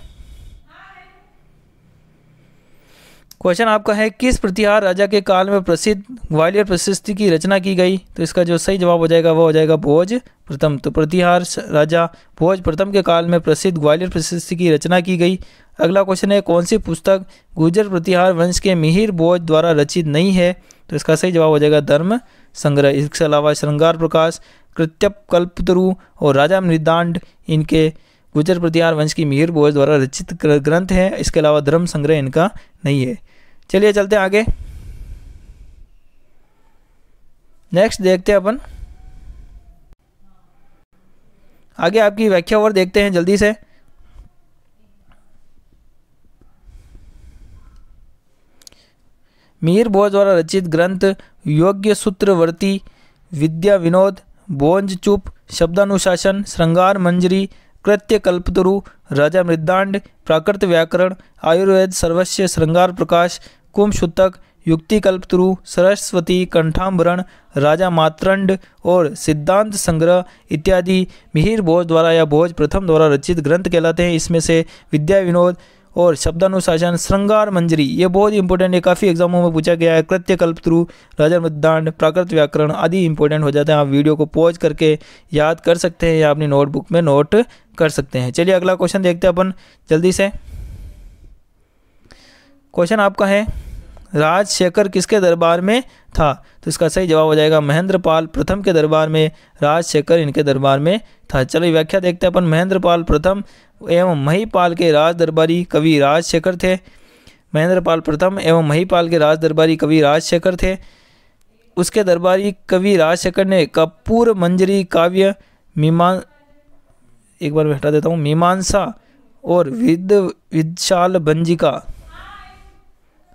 क्वेश्चन आपका है, किस प्रतिहार राजा के काल में प्रसिद्ध ग्वालियर प्रशस्ति की रचना की गई? तो इसका जो सही जवाब हो जाएगा वो हो जाएगा भोज प्रथम। तो प्रतिहार राजा भोज प्रथम के काल में प्रसिद्ध ग्वालियर प्रशस्ति की रचना की गई। अगला क्वेश्चन है, कौन सी पुस्तक गुर्जर प्रतिहार वंश के मिहिर भोज द्वारा रचित नहीं है? तो इसका सही जवाब हो जाएगा धर्म संग्रह। इसके अलावा श्रृंगार प्रकाश, कृत्यप कल्पतरु और राजा मृदांड इनके गुर्जर प्रतिहार वंश की मिहिर भोज द्वारा रचित ग्रंथ है। इसके अलावा धर्म संग्रह इनका नहीं है। चलिए चलते हैं आगे, नेक्स्ट देखते हैं अपन आगे आपकी व्याख्या और देखते हैं जल्दी से। मिहिर भोज द्वारा रचित ग्रंथ योग्य सूत्रवर्ती, विद्या विनोद, बोंज चुप, शब्दानुशासन, श्रृंगार मंजरी, कृत्य कल्पतरु, राजा मृदांड, प्राकृत व्याकरण, आयुर्वेद सर्वस्व, श्रृंगार प्रकाश, कुंभसूतक, युक्ति कल्पतरु, सरस्वती, कंठांबरण, राजा मातरंड और सिद्धांत संग्रह इत्यादि मिहिर भोज द्वारा या भोज प्रथम द्वारा रचित ग्रंथ कहलाते हैं। इसमें से विद्या विनोद और शब्दानुशासन, श्रृंगार मंजरी ये बहुत इंपॉर्टेंट है, काफ़ी एग्जामों में पूछा गया है। कृत्य कल्पतरु, राजा मृदांड, प्राकृत व्याकरण आदि इंपॉर्टेंट हो जाते हैं। आप वीडियो को पॉज करके याद कर सकते हैं या अपनी नोटबुक में नोट कर सकते हैं। चलिए अगला क्वेश्चन देखते हैं अपन जल्दी से। क्वेश्चन आपका है, राजशेखर किसके दरबार में था? तो इसका सही जवाब हो जाएगा महेंद्रपाल प्रथम के दरबार में राजशेखर इनके दरबार में था। चलिए व्याख्या देखते हैं अपन। महेंद्रपाल प्रथम एवं महिपाल के राज दरबारी कवि राजशेखर थे। महेंद्रपाल प्रथम एवं महिपाल के राज दरबारी कवि राजशेखर थे। उसके दरबारी कवि राजशेखर ने कपूर मंजरी काव्य मीमांसा और विदशाल भंजिका,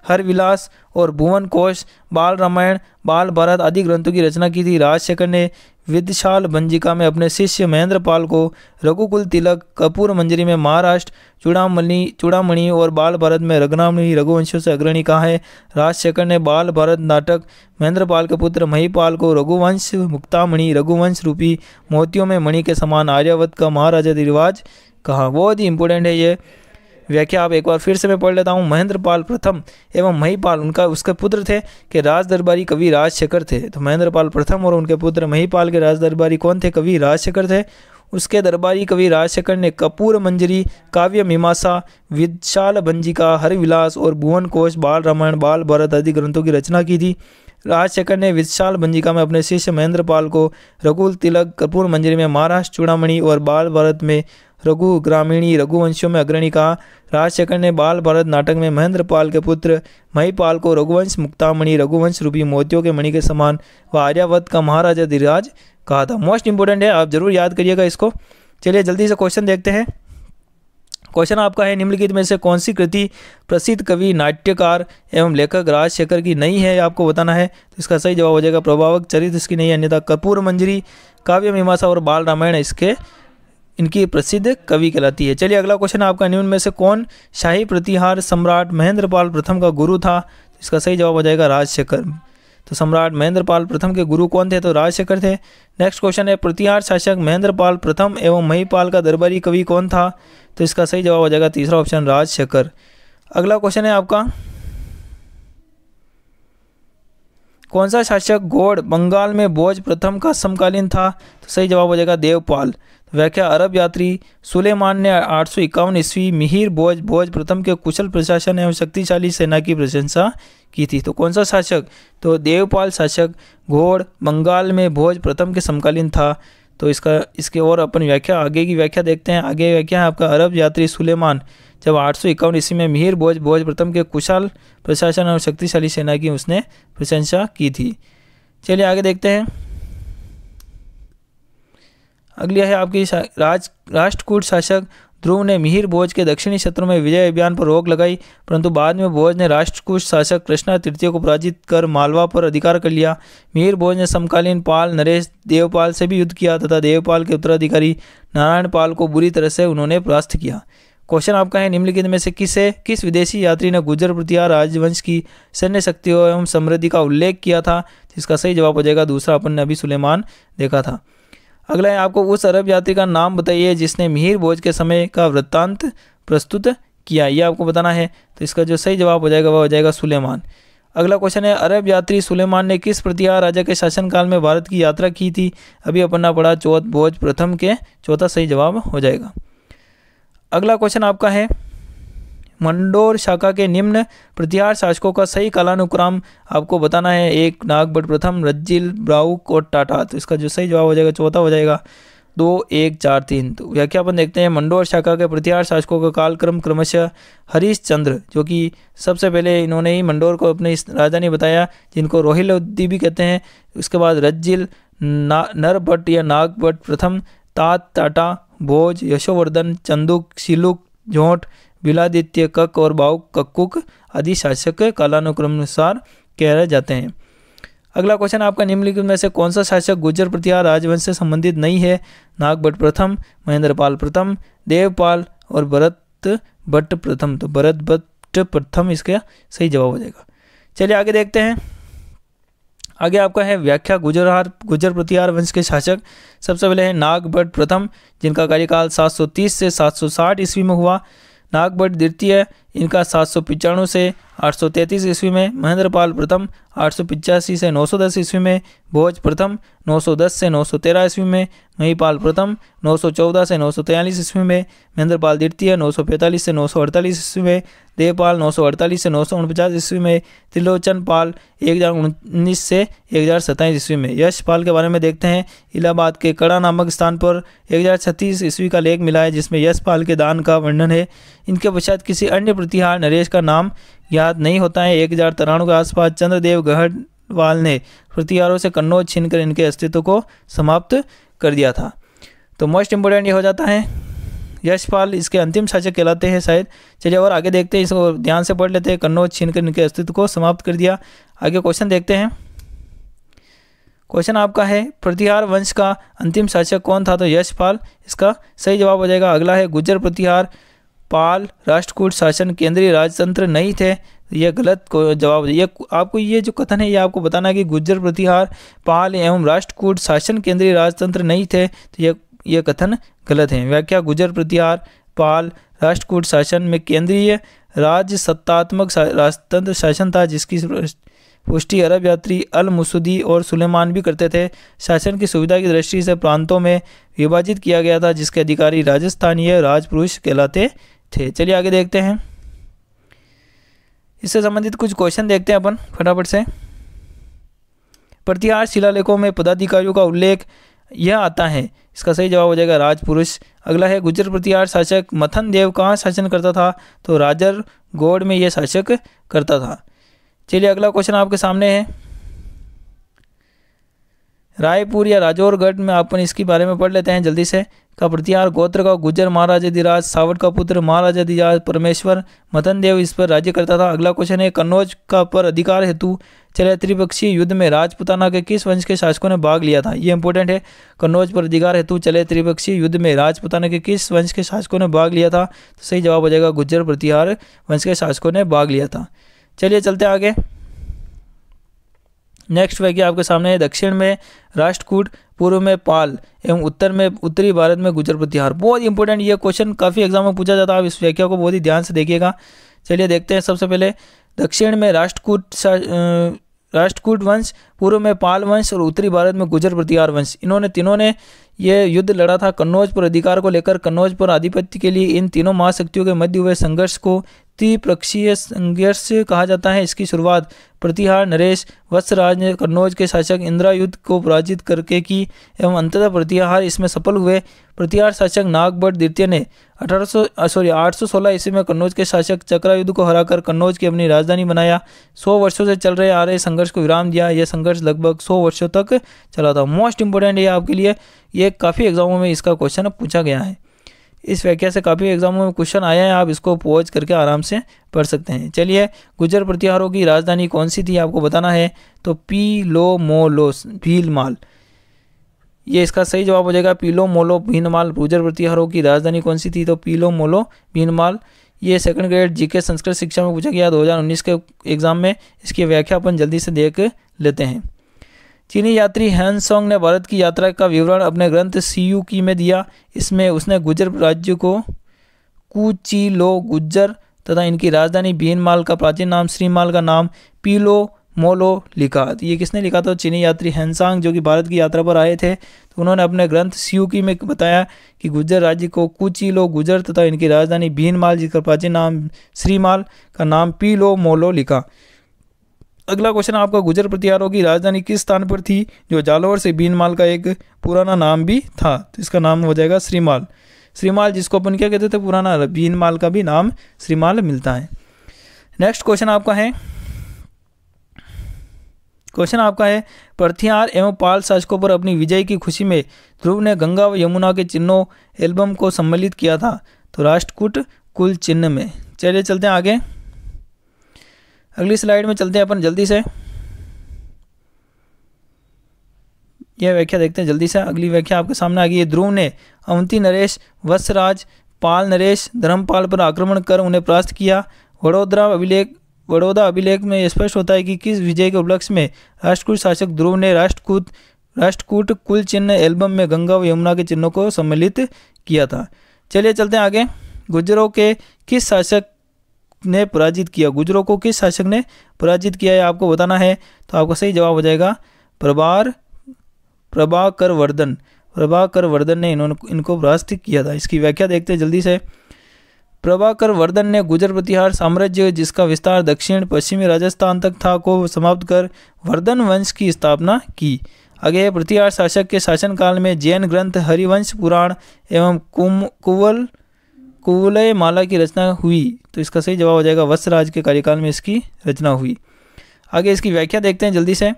हर विलास और भुवन कोश, बाल रामायण, बाल भारत आदि ग्रंथों की रचना की थी। राजशेखर ने विदशाल भंजिका में अपने शिष्य महेंद्रपाल को, रघुकुल तिलक, कपूर मंजरी में महाराष्ट्र, चूड़ामणि और बाल भारत में रघुनामणि रघुवंशियों से अग्रणी कहा है। राजशेखर ने बाल भारत नाटक महेंद्रपाल के पुत्र महिपाल को रघुवंश मुक्तामणि रघुवंश रूपी मोतियों में मणि के समान आर्यावत का महाराजा रिवाज कहा। बहुत ही इंपॉर्टेंट है ये। व्याख्या आप एक बार फिर से मैं पढ़ लेता हूँ। महेंद्रपाल प्रथम एवं महिपाल उसके पुत्र थे कि राज दरबारी कवि राजशेखर थे। तो महेंद्रपाल प्रथम और उनके पुत्र महिपाल के राज दरबारी कौन थे? कवि राजशेखर थे। उसके दरबारी कवि राजशेखर ने कपूर मंजरी, काव्य मीमांसा, विशाल भंजिका, हरविलास और भुवन कोश, बाल रामायण, बाल भारत आदि ग्रंथों की रचना की थी। राजशेखर ने विशाल भंजिका में अपने शिष्य महेंद्रपाल को रघुकुल तिलक, कपूर मंजरी में महाराष्ट्र चूड़ामणि और बाल भारत में रघु ग्रामीणी रघुवंशियों में अग्रणी कहा। राजशेखर ने बाल भारत नाटक में महेंद्रपाल के पुत्र महिपाल को रघुवंश मुक्तामणि, रघुवंश रूपी मोतियों के मणि के समान व आर्यावत का महाराजा धीराज कहा था। मोस्ट इंपोर्टेंट है, आप जरूर याद करिएगा इसको। चलिए जल्दी से क्वेश्चन देखते हैं। क्वेश्चन आपका है, निम्नलिखित में से कौन सी कृति प्रसिद्ध कवि, नाट्यकार एवं लेखक राजशेखर की नहीं है? आपको बताना है। तो इसका सही जवाब हो जाएगा प्रभावक चरित्र इसकी नहीं है, अन्यथा कपूर मंजरी, काव्य मीमांसा और बाल रामायण इनकी प्रसिद्ध कवि कहलाती है। चलिए अगला क्वेश्चन आपका, निम्न में से कौन शाही प्रतिहार सम्राट महेंद्रपाल प्रथम का गुरु था? तो इसका सही जवाब हो जाएगा राजशेखर। तो सम्राट महेंद्रपाल प्रथम के गुरु कौन थे? तो राजशेखर थे। नेक्स्ट क्वेश्चन है, प्रतिहार शासक महेंद्रपाल प्रथम एवं महिपाल का दरबारी कवि कौन था? तो इसका सही जवाब हो जाएगा तीसरा ऑप्शन राजशेखर। अगला क्वेश्चन है आपका, कौन सा शासक गौड़ बंगाल में भोज प्रथम का समकालीन था? तो सही जवाब हो जाएगा देवपाल। व्याख्या, अरब यात्री सुलेमान ने 851 ईस्वी मिहिर भोज प्रथम के कुशल प्रशासन एवं शक्तिशाली सेना की प्रशंसा की थी। तो कौन सा शासक? तो देवपाल शासक गौड़ बंगाल में भोज प्रथम के समकालीन था। तो इसके और अपन व्याख्या आगे की व्याख्या देखते हैं। आगे व्याख्या है आपका, अरब यात्री सुलेमान जब 851 ईस्वी में मिहिर भोज प्रथम के कुशल प्रशासन और शक्तिशाली सेना की उसने प्रशंसा की थी। चलिए आगे देखते हैं। अगली है आपकी, राष्ट्रकूट शासक ध्रुव ने मिहिर भोज के दक्षिणी क्षेत्रों में विजय अभियान पर रोक लगाई, परंतु बाद में भोज ने राष्ट्रकूट शासक कृष्णा तृतीय को पराजित कर मालवा पर अधिकार कर लिया। मिहिर भोज ने समकालीन पाल नरेश देवपाल से भी युद्ध किया तथा देवपाल के उत्तराधिकारी नारायण पाल को बुरी तरह से उन्होंने परास्त किया। क्वेश्चन आपका है, निम्नलिखित में से किस विदेशी यात्री ने गुर्जर प्रतिहार राजवंश की सैन्य शक्तियों एवं समृद्धि का उल्लेख किया था? इसका सही जवाब हो जाएगा दूसरा, अपन ने अभी सुलेमान देखा था। अगला है आपको, उस अरब यात्री का नाम बताइए जिसने मिहिर भोज के समय का वृत्तांत प्रस्तुत किया। ये आपको बताना है। तो इसका जो सही जवाब हो जाएगा वह हो जाएगा सुलेमान। अगला क्वेश्चन है, अरब यात्री सुलेमान ने किस प्रतिहार राजा के शासनकाल में भारत की यात्रा की थी? अभी अपन ने पढ़ा भोज प्रथम के, चौथा सही जवाब हो जाएगा। अगला क्वेश्चन आपका है, मंडोर शाखा के निम्न प्रतिहार शासकों का सही कालानुक्रम आपको बताना है। 1 नागभट्ट प्रथम, रज्जिल, ब्राउक और टाटा। तो इसका जो सही जवाब हो जाएगा चौथा हो जाएगा 2, 1, 4, 3। तो व्याख्या अपन देखते हैं, मंडोर शाखा के प्रतिहार शासकों का कालक्रम क्रमशः हरिश्चंद्र, जो कि सबसे पहले इन्होंने ही मंडोर को अपने राजधानी बताया, जिनको रोहिल्लुद्दी भी कहते हैं। उसके बाद रज्जिल, नरभट्ट या नागभट्ट प्रथम, तात, टाटा, भोज, यशोवर्धन, चंदुक, शिलुक, जोट, बिलादित्य, कक और बाउक, कक्कुक आदि शासक कालानुक्रम अनुसार कहे जाते हैं। अगला क्वेश्चन आपका, निम्नलिखित में से कौन सा शासक गुर्जर प्रतिहार राजवंश से संबंधित नहीं है? नागभट्ट प्रथम, महेंद्रपाल प्रथम, देवपाल और भरत भट्ट प्रथम। तो भरत भट्ट प्रथम इसका सही जवाब हो जाएगा। चलिए आगे देखते हैं। आगे आपका है व्याख्या, गुर्जर प्रतिहार वंश के शासक सबसे पहले है नागभट्ट प्रथम, जिनका कार्यकाल 730 से 760 ईस्वी में हुआ। नागभट्ट द्वितीय, इनका 795 से 833 ईस्वी में। महेंद्रपाल प्रथम 885 से 910 ईस्वी में। भोज प्रथम 910 से 913 ईस्वी में। महिपाल प्रथम 914 से 943 ईस्वी में। महेंद्रपाल द्वितीय 945 से 948 ईस्वी में। देवपाल 948 से 949 ईस्वी में। त्रिलोचन पाल 1019 से 1027 ईस्वी में। यशपाल के बारे में देखते हैं। इलाहाबाद के कड़ा नामक स्थान पर 1036 ईस्वी का लेख मिला है, जिसमें यशपाल के दान का वर्णन है। इनके पश्चात किसी अन्य प्रतिहार नरेश का नाम याद नहीं होता है। 1093 के आसपास चंद्रदेव गढ़वाल ने प्रतिहारों से कन्नौज छीनकर इनके अस्तित्व को समाप्त कर दिया था। तो मोस्ट इंपोर्टेंट ये हो जाता है, यशपाल इसके अंतिम शासक कहलाते हैं शायद। चलिए और आगे देखते हैं, इसको ध्यान से पढ़ लेते हैं। कन्नौज छीनकर इनके अस्तित्व को समाप्त कर दिया। आगे क्वेश्चन देखते हैं। क्वेश्चन आपका है, प्रतिहार वंश का अंतिम शासक कौन था? तो यशपाल इसका सही जवाब हो जाएगा। अगला है, गुर्जर प्रतिहार पाल राष्ट्रकूट शासन केंद्रीय राजतंत्र नहीं थे। यह गलत जवाब। ये आपको ये जो कथन है ये आपको बताना है कि गुर्जर प्रतिहार पाल एवं राष्ट्रकूट शासन केंद्रीय राजतंत्र नहीं थे। तो यह कथन गलत है। व्याख्या, गुर्जर प्रतिहार पाल राष्ट्रकूट शासन में केंद्रीय राज्य सत्तात्मक राजतंत्र शासन था, जिसकी पुष्टि अरब यात्री अल मुसुदी और सुलेमान भी करते थे। शासन की सुविधा की दृष्टि से प्रांतों में विभाजित किया गया था, जिसके अधिकारी राजस्थानीय राजपुरुष कहलाते थे। चलिए आगे देखते हैं, इससे संबंधित कुछ क्वेश्चन देखते हैं अपन फटाफट से। प्रतिहार शिलालेखों में पदाधिकारियों का उल्लेख यह आता है, इसका सही जवाब हो जाएगा राजपुरुष। अगला है गुर्जर प्रतिहार शासक मथन देव कहाँ शासन करता था, तो राजर गौड़ में यह शासक करता था। चलिए अगला क्वेश्चन आपके सामने है, रायपुर या राजौरगढ़ में अपन इसके बारे में पढ़ लेते हैं जल्दी से। का प्रतिहार गोत्र का गुर्जर महाराजाधिराज सावट का पुत्र महाराजाधिराज परमेश्वर मथन देव इस पर राज्य करता था। अगला क्वेश्चन है, कन्नौज का पर अधिकार हेतु चले त्रिपक्षीय युद्ध में राजपुताना के किस वंश के शासकों ने भाग लिया था। ये इंपॉर्टेंट है, कन्नौज पर अधिकार हेतु चले त्रिपक्षीय युद्ध में राजपुताना के किस वंश के शासकों ने भाग लिया था, तो सही जवाब हो जाएगा गुर्जर प्रतिहार वंश के शासकों ने भाग लिया था। चलिए चलते आगे, नेक्स्ट वाक्य आपके सामने है, दक्षिण में राष्ट्रकूट, पूर्व में पाल एवं उत्तर में उत्तरी भारत में गुर्जर प्रतिहार। बहुत इंपॉर्टेंट ये क्वेश्चन काफ़ी एग्जाम में पूछा जाता है, आप इस व्याख्या को बहुत ही ध्यान से देखिएगा। चलिए देखते हैं, सबसे पहले दक्षिण में राष्ट्रकूट वंश, पूर्व में पाल वंश और उत्तरी भारत में गुर्जर प्रतिहार वंश, इन्होंने तीनों ने ये युद्ध लड़ा था कन्नौज पर अधिकार को लेकर। कन्नौज पर आधिपत्य के लिए इन तीनों महाशक्तियों के मध्य हुए संघर्ष को त्रिपक्षीय संघर्ष कहा जाता है। इसकी शुरुआत प्रतिहार नरेश वत्सराज ने कन्नौज के शासक इंद्रायुध को पराजित करके की एवं अंततः प्रतिहार इसमें सफल हुए। प्रतिहार शासक नागभट्ट द्वितीय ने 816 ईस्वी में कन्नौज के शासक चक्रायुध को हराकर कन्नौज की अपनी राजधानी बनाया। 100 वर्षों से चल रहे आ रहे संघर्ष को विराम दिया। यह संघर्ष लगभग 100 वर्षों तक चला था। मोस्ट इंपोर्टेंट है आपके लिए, ये काफ़ी एग्जामों में इसका क्वेश्चन पूछा गया है। इस व्याख्या से काफ़ी एग्जामों में क्वेश्चन आया है, आप इसको पॉज करके आराम से पढ़ सकते हैं। चलिए, गुर्जर प्रतिहारों की राजधानी कौन सी थी आपको बताना है, तो पीलोमोलो भीलमाल, ये इसका सही जवाब हो जाएगा पीलोमोलो भीनमाल। गुर्जर प्रतिहारों की राजधानी कौन सी थी, तो पीलोमोलो भीनमाल। ये सेकंड ग्रेड जीके संस्कृत शिक्षा में पूछा गया 2019 के एग्जाम में। इसकी व्याख्या अपन जल्दी से देख लेते हैं। चीनी यात्री हैंसोंग ने भारत की यात्रा का विवरण अपने ग्रंथ सीयूकी में दिया। इसमें उसने गुर्जर राज्य को कुचीलो गुर्जर तथा इनकी राजधानी भीनमाल का प्राचीन नाम श्रीमाल का नाम पीलोमोलो लिखा। तो ये किसने लिखा था, चीनी यात्री हैंसोंग, जो कि भारत की यात्रा पर आए थे। तो उन्होंने अपने ग्रंथ सीयूकी में बताया कि गुर्जर राज्य को कुचीलो गुर्जर तथा इनकी राजधानी भीनमाल, जिसका प्राचीन नाम श्रीमाल का नाम पीलोमोलो लिखा। अगला क्वेश्चन आपका, गुर्जर प्रतिहारों की राजधानी किस स्थान पर थी, जो जालौर से भीनमाल का एक पुराना नाम भी था। तो इसका नाम हो जाएगा श्रीमाल। श्रीमाल जिसको अपन क्या कहते थे, पुराना भीनमाल का भी नाम श्रीमाल मिलता है। नेक्स्ट क्वेश्चन आपका है, प्रतिहार एवं पाल शासकों पर अपनी विजय की खुशी में ध्रुव ने गंगा व यमुना के चिन्हों एल्बम को सम्मिलित किया था, तो राष्ट्रकूट कुल चिन्ह में। चलिए चलते हैं आगे, अगली स्लाइड में चलते हैं अपन जल्दी से। यह व्याख्या देखते हैं जल्दी से। अगली व्याख्या आपके सामने आ गई है, ध्रुव ने अवंती नरेश वत्सराज पाल नरेश धर्मपाल पर आक्रमण कर उन्हें परास्त किया। बड़ौदा अभिलेख में स्पष्ट होता है कि किस विजय के उपलक्ष्य में राष्ट्रकूट शासक ध्रुव ने राष्ट्रकूट कुल चिन्ह एल्बम में गंगा व यमुना के चिन्हों को सम्मिलित किया था। चलिए चलते हैं आगे, गुर्जरों के किस शासक ने पराजित किया, गुर्जरों को किस शासक ने पराजित किया है आपको बताना है। तो आपका सही जवाब हो जाएगा प्रभाकर वर्धन ने इनको परास्त किया था। इसकी व्याख्या देखते हैं जल्दी से। प्रभाकर वर्धन ने गुर्जर प्रतिहार साम्राज्य, जिसका विस्तार दक्षिण पश्चिमी राजस्थान तक था, को समाप्त कर वर्धन वंश की स्थापना की। आगे, प्रतिहार शासक के शासनकाल में जैन ग्रंथ हरिवंश पुराण एवं कुवलय माला की रचना हुई। तो इसका सही जवाब हो जाएगा वत्सराज के कार्यकाल में इसकी रचना हुई। आगे इसकी व्याख्या देखते हैं जल्दी से।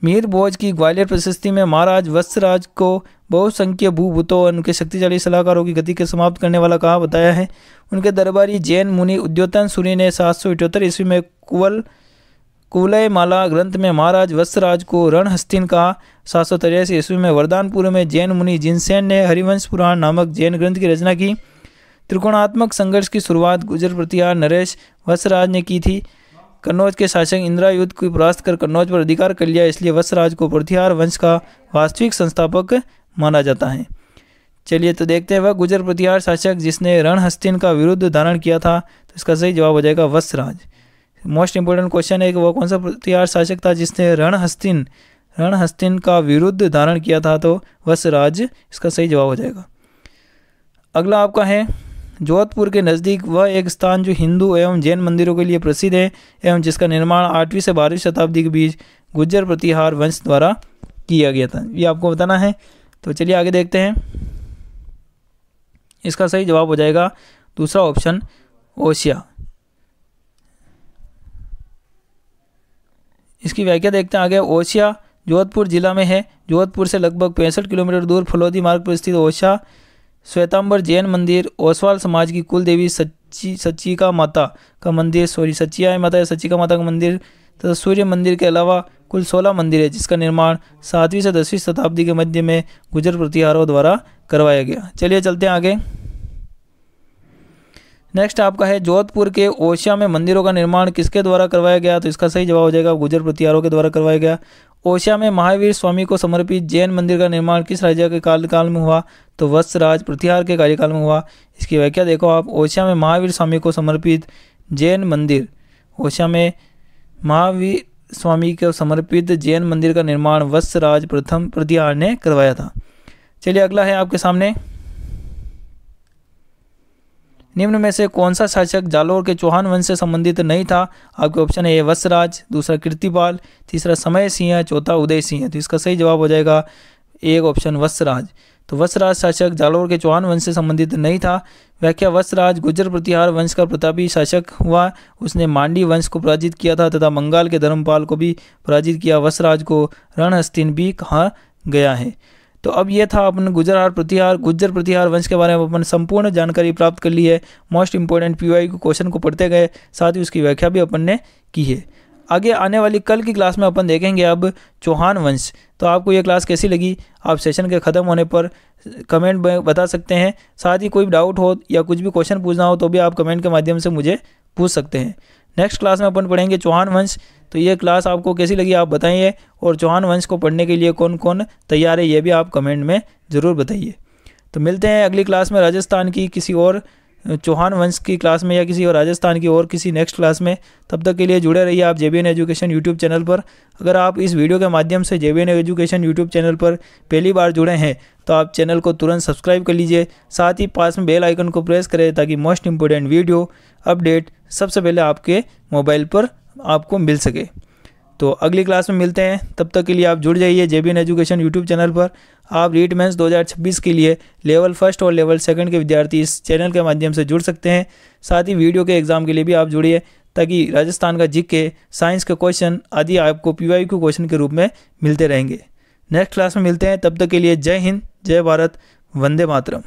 मीर भोज की ग्वालियर प्रशस्ति में महाराज वत्सराज को बहुसंख्य भूभूतों और उनके शक्तिशाली सलाहकारों की गति के समाप्त करने वाला कहा बताया है। उनके दरबारी जैन मुनि उद्योतन सूरी ने 778 ईस्वी में कुवलय माला ग्रंथ में महाराज वत्सराज को रणहस्तिन कहा। 783 ईस्वी में वरदानपुर में जैन मुनि जिनसेन ने हरिवंश पुराण नामक जैन ग्रंथ की रचना की। त्रिकोणात्मक संघर्ष की शुरुआत गुर्जर प्रतिहार नरेश वत्सराज ने की थी। कन्नौज के शासक इंद्रायुध को परास्त कर कन्नौज पर अधिकार कर लिया, इसलिए वत्सराज को प्रतिहार वंश का वास्तविक संस्थापक माना जाता है। चलिए तो देखते हैं, वह गुर्जर प्रतिहार शासक जिसने रणहस्तिन का विरुद्ध धारण किया था, तो इसका सही जवाब हो जाएगा वत्सराज। मोस्ट इंपोर्टेंट क्वेश्चन है कि वह कौन सा प्रतिहार शासक था जिसने रणहस्तिन का विरुद्ध धारण किया था, तो वत्सराज इसका सही जवाब हो जाएगा। अगला आपका है, जोधपुर के नज़दीक वह एक स्थान जो हिंदू एवं जैन मंदिरों के लिए प्रसिद्ध है एवं जिसका निर्माण 8वीं से 12वीं शताब्दी के बीच गुर्जर प्रतिहार वंश द्वारा किया गया था, ये आपको बताना है। तो चलिए आगे देखते हैं, इसका सही जवाब हो जाएगा दूसरा ऑप्शन ओसिया। इसकी व्याख्या देखते हैं आगे। ओसिया जोधपुर जिला में है। जोधपुर से लगभग 65 किलोमीटर दूर फलोदी मार्ग पर स्थित ओसिया श्वेतांबर जैन मंदिर, ओसवाल समाज की कुल देवी सच्चिका माता का मंदिर, सच्चिका माता का मंदिर तथा सूर्य मंदिर के अलावा कुल 16 मंदिर है, जिसका निर्माण 7वीं से 10वीं शताब्दी के मध्य में गुर्जर प्रतिहारों द्वारा करवाया गया। चलिए चलते हैं आगे। नेक्स्ट आपका है, जोधपुर के ओसिया में मंदिरों का निर्माण किसके द्वारा करवाया गया, तो इसका सही जवाब हो जाएगा गुर्जर प्रतिहारों के द्वारा करवाया गया। ओसिया में महावीर स्वामी को समर्पित जैन मंदिर का निर्माण किस राजा के कार्यकाल में हुआ, तो वत्सराज प्रतिहार के कार्यकाल में हुआ। इसकी व्याख्या देखो आप, ओसिया में महावीर स्वामी को समर्पित जैन मंदिर, ओसिया में महावीर स्वामी को समर्पित जैन मंदिर का निर्माण वत्सराज प्रथम प्रतिहार ने करवाया था। चलिए अगला है आपके सामने, निम्न में से कौन सा शासक जालोर के चौहान वंश से संबंधित नहीं था। आपके ऑप्शन है ए वत्सराज, दूसरा कीर्तिपाल, तीसरा समय सिंह, चौथा उदय सिंह। तो इसका सही जवाब हो जाएगा एक ऑप्शन वत्सराज। तो वत्सराज शासक जालोर के चौहान वंश से संबंधित नहीं था। व्याख्या, वत्सराज गुर्जर प्रतिहार वंश का प्रतापी शासक हुआ। उसने मांडी वंश को पराजित किया था तथा बंगाल के धर्मपाल को भी पराजित किया। वत्सराज को रणहस्तिन भी कहा गया है। तो अब ये था अपन गुर्जर प्रतिहार वंश के बारे में अपन संपूर्ण जानकारी प्राप्त कर ली है। मोस्ट इंपोर्टेंट PYQ को क्वेश्चन को पढ़ते गए, साथ ही उसकी व्याख्या भी अपन ने की है। आगे आने वाली कल की क्लास में अपन देखेंगे अब चौहान वंश। तो आपको ये क्लास कैसी लगी, आप सेशन के ख़त्म होने पर कमेंट में बता सकते हैं। साथ ही कोई डाउट हो या कुछ भी क्वेश्चन पूछना हो तो भी आप कमेंट के माध्यम से मुझे पूछ सकते हैं। नेक्स्ट क्लास में अपन पढ़ेंगे चौहान वंश। तो ये क्लास आपको कैसी लगी आप बताइए, और चौहान वंश को पढ़ने के लिए कौन कौन तैयार है ये भी आप कमेंट में ज़रूर बताइए। तो मिलते हैं अगली क्लास में राजस्थान की किसी और चौहान वंश की क्लास में या किसी और राजस्थान की और किसी नेक्स्ट क्लास में। तब तक के लिए जुड़े रहिए आप JBN एजुकेशन यूट्यूब चैनल पर। अगर आप इस वीडियो के माध्यम से JBN एजुकेशन यूट्यूब चैनल पर पहली बार जुड़े हैं तो आप चैनल को तुरंत सब्सक्राइब कर लीजिए। साथ ही पास में बेल आइकन को प्रेस करें ताकि मोस्ट इंपोर्टेंट वीडियो अपडेट सबसे पहले आपके मोबाइल पर आपको मिल सके। तो अगली क्लास में मिलते हैं, तब तक के लिए आप जुड़ जाइए JBN एजुकेशन यूट्यूब चैनल पर। आप रीट मेंस 2026 के लिए लेवल 1 और लेवल 2 के विद्यार्थी इस चैनल के माध्यम से जुड़ सकते हैं। साथ ही वीडियो के एग्ज़ाम के लिए भी आप जुड़िए ताकि राजस्थान का GK, साइंस के क्वेश्चन आदि आपको PYQ क्वेश्चन के रूप में मिलते रहेंगे। नेक्स्ट क्लास में मिलते हैं, तब तक के लिए जय हिंद, जय भारत, वंदे मातरम।